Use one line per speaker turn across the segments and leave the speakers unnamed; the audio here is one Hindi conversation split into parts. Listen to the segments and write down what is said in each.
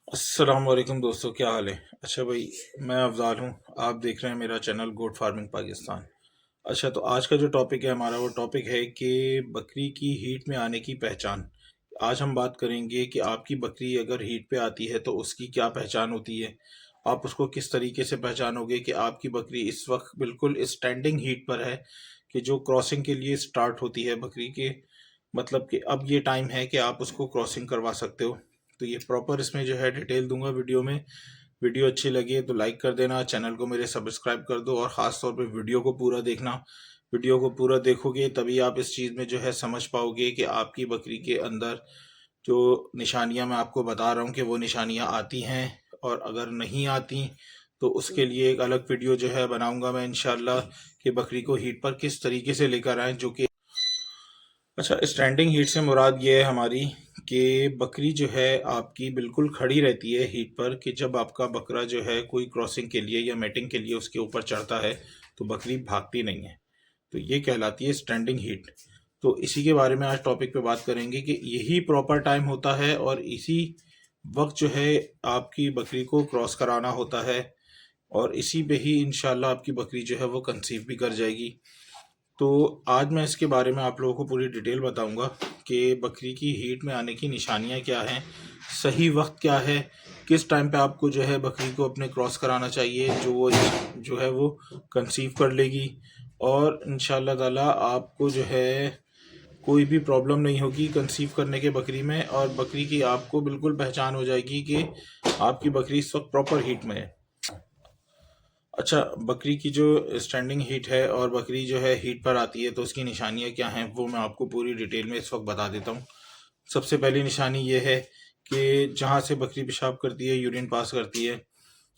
अस्सलाम वालेकुम दोस्तों, क्या हाल है। अच्छा भाई, मैं अफजाल हूँ। आप देख रहे हैं मेरा चैनल गोट फार्मिंग पाकिस्तान। अच्छा, तो आज का जो टॉपिक है हमारा, वो टॉपिक है कि बकरी की हीट में आने की पहचान। आज हम बात करेंगे कि आपकी बकरी अगर हीट पे आती है तो उसकी क्या पहचान होती है। आप उसको किस तरीके से पहचानोगे कि आपकी बकरी इस वक्त बिल्कुल स्टैंडिंग हीट पर है, कि जो क्रॉसिंग के लिए स्टार्ट होती है बकरी के, मतलब कि अब ये टाइम है कि आप उसको क्रॉसिंग करवा सकते हो। तो ये प्रॉपर इसमें जो है डिटेल दूंगा वीडियो में। वीडियो अच्छी लगी है तो लाइक कर देना, चैनल को मेरे सब्सक्राइब कर दो और ख़ास तौर पे वीडियो को पूरा देखना। वीडियो को पूरा देखोगे तभी आप इस चीज़ में जो है समझ पाओगे कि आपकी बकरी के अंदर जो निशानियां मैं आपको बता रहा हूँ कि वो निशानियां आती हैं, और अगर नहीं आती तो उसके लिए एक अलग वीडियो जो है बनाऊंगा मैं इंशाल्लाह, कि बकरी को हीट पर किस तरीके से लेकर आएँ जो कि। अच्छा, स्टैंडिंग हीट से मुराद ये है हमारी कि बकरी जो है आपकी बिल्कुल खड़ी रहती है हीट पर, कि जब आपका बकरा जो है कोई क्रॉसिंग के लिए या मेटिंग के लिए उसके ऊपर चढ़ता है तो बकरी भागती नहीं है। तो ये कहलाती है स्टैंडिंग हीट। तो इसी के बारे में आज टॉपिक पे बात करेंगे कि यही प्रॉपर टाइम होता है और इसी वक्त जो है आपकी बकरी को क्रॉस कराना होता है, और इसी पे ही इंशाल्लाह आपकी बकरी जो है वो कंसीव भी कर जाएगी। तो आज मैं इसके बारे में आप लोगों को पूरी डिटेल बताऊंगा कि बकरी की हीट में आने की निशानियां क्या हैं, सही वक्त क्या है, किस टाइम पे आपको जो है बकरी को अपने क्रॉस कराना चाहिए जो है वो कंसीव कर लेगी। और इंशाल्लाह ताला आपको जो है कोई भी प्रॉब्लम नहीं होगी कंसीव करने के बकरी में, और बकरी की आपको बिल्कुल पहचान हो जाएगी कि आपकी बकरी इस वक्त प्रॉपर हीट में है। अच्छा, बकरी की जो स्टैंडिंग हीट है और बकरी जो है हीट पर आती है तो उसकी निशानियां क्या हैं वो मैं आपको पूरी डिटेल में इस वक्त बता देता हूँ। सबसे पहली निशानी ये है कि जहाँ से बकरी पेशाब करती है, यूरिन पास करती है,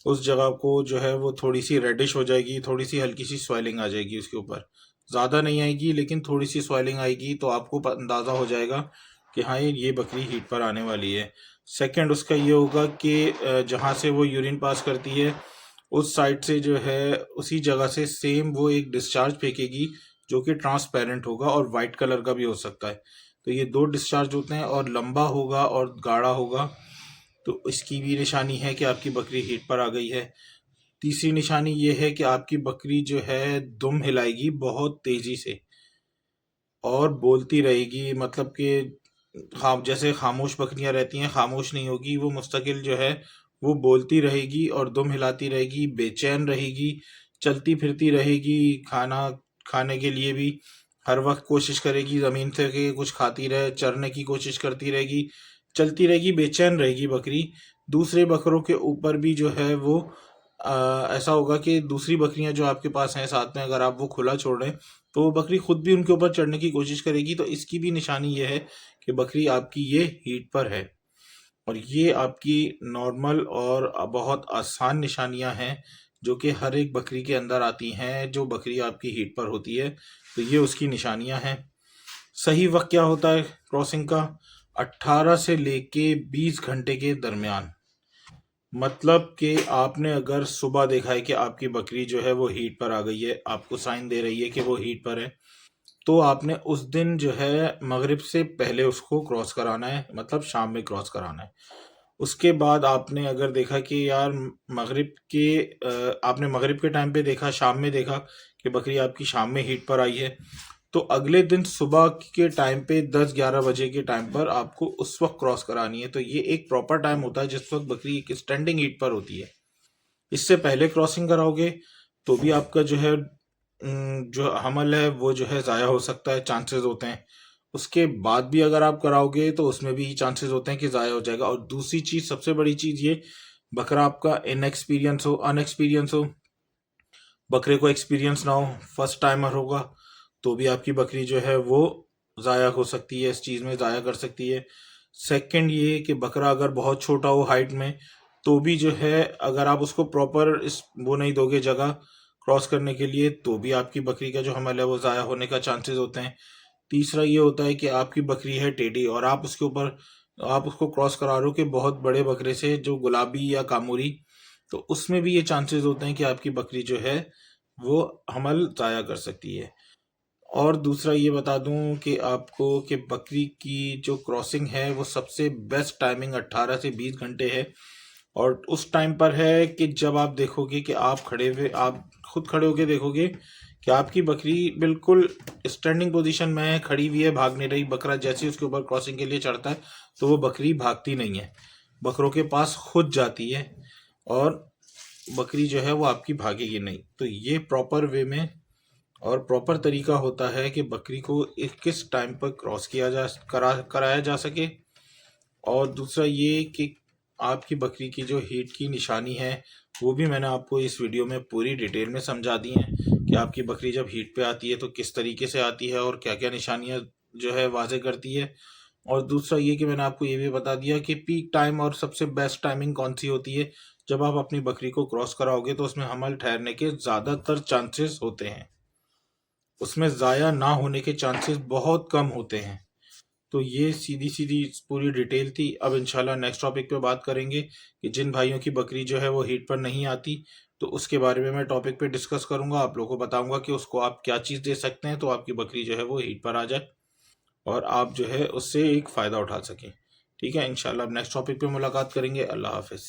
उस जगह को जो है वो थोड़ी सी रेडिश हो जाएगी, थोड़ी सी हल्की सी स्वेलिंग आ जाएगी उसके ऊपर। ज़्यादा नहीं आएगी लेकिन थोड़ी सी स्वेलिंग आएगी, तो आपको अंदाज़ा हो जाएगा कि हाँ ये बकरी हीट पर आने वाली है। सेकंड उसका ये होगा कि जहाँ से वो यूरिन पास करती है उस साइड से जो है उसी जगह से सेम वो एक डिस्चार्ज फेंकेगी, जो कि ट्रांसपेरेंट होगा और वाइट कलर का भी हो सकता है। तो ये दो डिस्चार्ज होते हैं, और लंबा होगा और गाढ़ा होगा, तो इसकी भी निशानी है कि आपकी बकरी हीट पर आ गई है। तीसरी निशानी ये है कि आपकी बकरी जो है दुम हिलाएगी बहुत तेजी से और बोलती रहेगी, मतलब कि जैसे खामोश बकरियां रहती हैं खामोश नहीं होगी, वो मुस्तकिल जो है वो बोलती रहेगी और दुम हिलाती रहेगी, बेचैन रहेगी, चलती फिरती रहेगी, खाना खाने के लिए भी हर वक्त कोशिश करेगी ज़मीन से कि कुछ खाती रहे, चरने की कोशिश करती रहेगी, चलती रहेगी, बेचैन रहेगी बकरी। दूसरे बकरों के ऊपर भी जो है वो ऐसा होगा कि दूसरी बकरियां जो आपके पास हैं साथ में, अगर आप वो खुला छोड़ रहे हैं तो वो बकरी खुद भी उनके ऊपर चढ़ने की कोशिश करेगी। तो इसकी भी निशानी ये है कि बकरी आपकी ये हीट पर है। और ये आपकी नॉर्मल और बहुत आसान निशानियां हैं जो कि हर एक बकरी के अंदर आती हैं जो बकरी आपकी हीट पर होती है। तो ये उसकी निशानियां हैं। सही वक्त क्या होता है क्रॉसिंग का? 18 से लेके 20 घंटे के दरमियान। मतलब कि आपने अगर सुबह देखा है कि आपकी बकरी जो है वो हीट पर आ गई है, आपको साइन दे रही है कि वो हीट पर है, तो आपने उस दिन जो है मगरिब से पहले उसको क्रॉस कराना है, मतलब शाम में क्रॉस कराना है। उसके बाद आपने अगर देखा कि यार आपने मगरिब के टाइम पे देखा, शाम में देखा कि बकरी आपकी शाम में हीट पर आई है, तो अगले दिन सुबह के टाइम पे 10-11 बजे के टाइम पर आपको उस वक्त क्रॉस करानी है। तो ये एक प्रॉपर टाइम होता है जिस वक्त बकरी एक स्टैंडिंग हीट पर होती है। इससे पहले क्रॉसिंग कराओगे तो भी आपका जो है जो हमल है वो जो है ज़ाया हो सकता है, चांसेस होते हैं। उसके बाद भी अगर आप कराओगे तो उसमें भी चांसेस होते हैं कि ज़ाया हो जाएगा। और दूसरी चीज़, सबसे बड़ी चीज़ ये, बकरा आपका इनएक्सपीरियंस हो, अनएक्सपीरियंस हो, बकरे को एक्सपीरियंस ना हो, फर्स्ट टाइमर होगा, तो भी आपकी बकरी जो है वो ज़ाया हो सकती है, इस चीज़ में ज़ाया कर सकती है। सेकंड ये कि बकरा अगर बहुत छोटा हो हाइट में, तो भी जो है अगर आप उसको प्रॉपर इस वो नहीं दोगे जगह क्रॉस करने के लिए, तो भी आपकी बकरी का जो हमल है वो ज़ाया होने का चांसेस होते हैं। तीसरा ये होता है कि आपकी बकरी है टेढ़ी और आप उसके ऊपर आप उसको क्रॉस करा रहे हो कि बहुत बड़े बकरे से जो गुलाबी या कामूरी, तो उसमें भी ये चांसेस होते हैं कि आपकी बकरी जो है वो हमल ज़ाया कर सकती है। और दूसरा ये बता दूं कि आपको कि बकरी की जो क्रॉसिंग है वो सबसे बेस्ट टाइमिंग 18 से 20 घंटे है। और उस टाइम पर है कि जब आप देखोगे कि आप खुद खड़े होके देखोगे कि आपकी बकरी बिल्कुल स्टैंडिंग पोजीशन में है, खड़ी हुई है, भाग नहीं रही। बकरा जैसे ही उसके ऊपर क्रॉसिंग के लिए चढ़ता है तो वो बकरी भागती नहीं है, बकरों के पास खुद जाती है और बकरी जो है वो आपकी भागेगी नहीं। तो ये प्रॉपर वे में और प्रॉपर तरीका होता है कि बकरी को किस टाइम पर क्रॉस कराया जा सके। और दूसरा ये कि आपकी बकरी की जो हीट की निशानी है वो भी मैंने आपको इस वीडियो में पूरी डिटेल में समझा दी है कि आपकी बकरी जब हीट पे आती है तो किस तरीके से आती है और क्या क्या निशानियां जो है वाजे करती है। और दूसरा ये कि मैंने आपको ये भी बता दिया कि पीक टाइम और सबसे बेस्ट टाइमिंग कौन सी होती है। जब आप अपनी बकरी को क्रॉस कराओगे तो उसमें हमल ठहरने के ज़्यादातर चांसेस होते हैं, उसमें ज़ाया ना होने के चांसेस बहुत कम होते हैं। तो ये सीधी सीधी पूरी डिटेल थी। अब इंशाल्लाह नेक्स्ट टॉपिक पे बात करेंगे कि जिन भाइयों की बकरी जो है वो हीट पर नहीं आती तो उसके बारे में मैं टॉपिक पे डिस्कस करूंगा। आप लोगों को बताऊंगा कि उसको आप क्या चीज़ दे सकते हैं तो आपकी बकरी जो है वो हीट पर आ जाए और आप जो है उससे एक फ़ायदा उठा सकें। ठीक है, इंशाल्लाह अब नेक्स्ट टॉपिक पे मुलाकात करेंगे। अल्लाह हाफिज़।